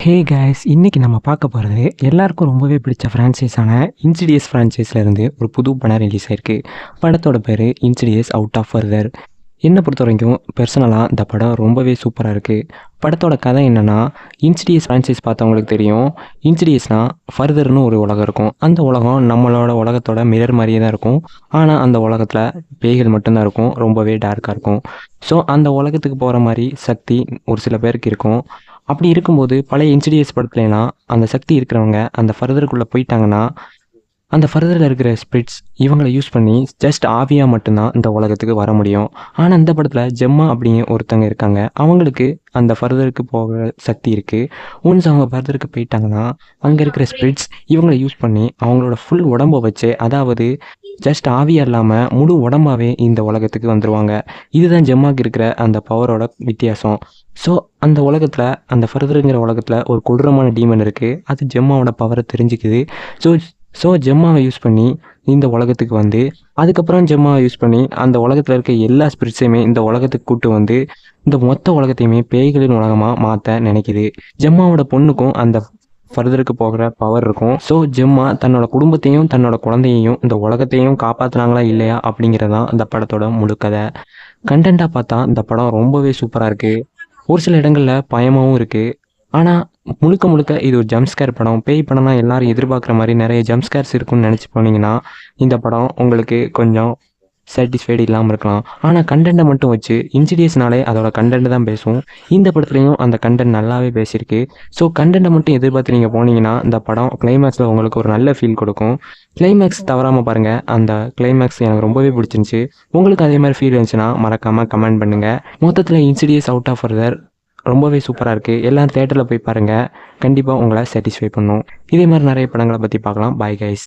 Hey guys, இன்னைக்கு நம்ம பார்க்க போகிறது எல்லாருக்கும் ரொம்பவே பிடிச்ச ஃப்ரான்ச்சைஸான இன்சிடியஸ் ஃப்ரான்ச்சைஸ்லேருந்து ஒரு புது படம் ரிலீஸ் ஆயிருக்கு. படத்தோட பேர் இன்சிடியஸ் அவுட் ஆஃப் ஃபர்தர். என்னை பொறுத்த வரைக்கும் பர்சனலாக இந்த படம் ரொம்பவே சூப்பராக இருக்குது. படத்தோட கதை என்னென்னா, இன்சிடியஸ் ஃப்ரான்ச்சைஸ் பார்த்தவங்களுக்கு தெரியும். இன்சிடியஸ்னால் ஃபர்தர்னு ஒரு உலகம் இருக்கும். அந்த உலகம் நம்மளோட உலகத்தோட மிரர் மாதிரியே தான் இருக்கும். ஆனால் அந்த உலகத்தில் பேய்கள் மட்டும்தான் இருக்கும். ரொம்பவே டார்க்காக இருக்கும். ஸோ அந்த உலகத்துக்கு போகிற மாதிரி சக்தி ஒரு சில பேருக்கு இருக்கும். அப்படி இருக்கும்போது பழைய இன்சிடியஸ் படத்துலலாம் அந்த சக்தி இருக்கிறவங்க அந்த ஃபர்தருக்குள்ளே போயிட்டாங்கன்னா, அந்த ஃபர்தரில் இருக்கிற ஸ்பிரிட்ஸ் இவங்கள யூஸ் பண்ணி ஜஸ்ட் ஆவியாக மட்டும்தான் இந்த உலகத்துக்கு வர முடியும். ஆனால் இந்த படத்தில் ஜெம்மா அப்படிங்கிற ஒருத்தங்க இருக்காங்க. அவங்களுக்கு அந்த ஃபர்தருக்கு போக சக்தி இருக்குது. ஒன்ஸ் அவங்க ஃபர்தருக்கு போயிட்டாங்கன்னா அங்கே இருக்கிற ஸ்பிரிட்ஸ் இவங்கள யூஸ் பண்ணி அவங்களோட ஃபுல் உடம்பை வச்சு, அதாவது ஜஸ்ட் ஆவியாக இல்லாமல் முழு உடம்பாகவே இந்த உலகத்துக்கு வந்துடுவாங்க. இதுதான் ஜெம்மாக்கு இருக்கிற அந்த பவரோட வித்தியாசம். ஸோ அந்த உலகத்தில், அந்த ஃபர்தருங்கிற உலகத்தில் ஒரு கொடூரமான டீமன் இருக்குது. அது ஜெம்மாவோட பவரை தெரிஞ்சுக்குது. ஸோ ஸோ ஜெம்மாவை யூஸ் பண்ணி இந்த உலகத்துக்கு வந்து, அதுக்கப்புறம் ஜெம்மாவை யூஸ் பண்ணி அந்த உலகத்தில் இருக்க எல்லா ஸ்பிரிட்ஸையுமே இந்த உலகத்துக்கு கூட்டு வந்து இந்த மொத்த உலகத்தையுமே பேய்களின் உலகமாக மாற்ற நினைக்கிது. ஜெம்மாவோட பொண்ணுக்கும் அந்த ஃபர்தருக்கு போகிற பவர் இருக்கும். ஸோ ஜெம்மா தன்னோட குடும்பத்தையும் தன்னோட குழந்தையையும் இந்த உலகத்தையும் காப்பாற்றுனாங்களா இல்லையா அப்படிங்கிறதான் இந்த படத்தோட முழு கதை. கண்டென்ட்டாக பார்த்தா இந்த படம் ரொம்பவே சூப்பராக இருக்குது. ஒரு சில இடங்களில் பயமாகவும் இருக்குது. ஆனால் முழுக்க முழுக்க இது ஒரு ஜம்ப்ஸ்கேர் படம். பேய் படம்னா எல்லாரும் எதிர்பார்க்குற மாதிரி நிறைய ஜம்ப்ஸ்கேர்ஸ் இருக்குன்னு நினச்சி போனீங்கன்னா இந்த படம் உங்களுக்கு கொஞ்சம் சாட்டிஸ்ஃபைடு இல்லாமல் இருக்கலாம். ஆனால் கண்டென்ட்டை மட்டும் வச்சு, இன்சிடியஸ்னாலே அதோட கண்டென்ட் தான் பேசும். இந்த படத்துலையும் அந்த கண்டென்ட் நல்லாவே பேசியிருக்கு. ஸோ கண்டென்ட்டை மட்டும் எதிர்பார்த்து நீங்கள் போனீங்கன்னா இந்த படம் கிளைமேக்ஸில் உங்களுக்கு ஒரு நல்ல ஃபீல் கொடுக்கும். கிளைமேக்ஸ் தவறாமல் பாருங்கள். அந்த கிளைமேக்ஸ் எனக்கு ரொம்பவே பிடிச்சிருந்துச்சி. உங்களுக்கு அதே மாதிரி ஃபீல் இருந்துச்சுன்னா மறக்காமல் கமெண்ட் பண்ணுங்கள். மொத்தத்தில் இன்சிடியஸ் அவுட் ஆஃப் ஃபர்தர் ரொம்பவே சூப்பராக இருக்குது. எல்லாம் தேட்டரில் போய் பாருங்கள். கண்டிப்பாக உங்களை சாட்டிஸ்ஃபை பண்ணும். இதே மாதிரி நிறைய படங்களை பற்றி பார்க்கலாம். Bye guys.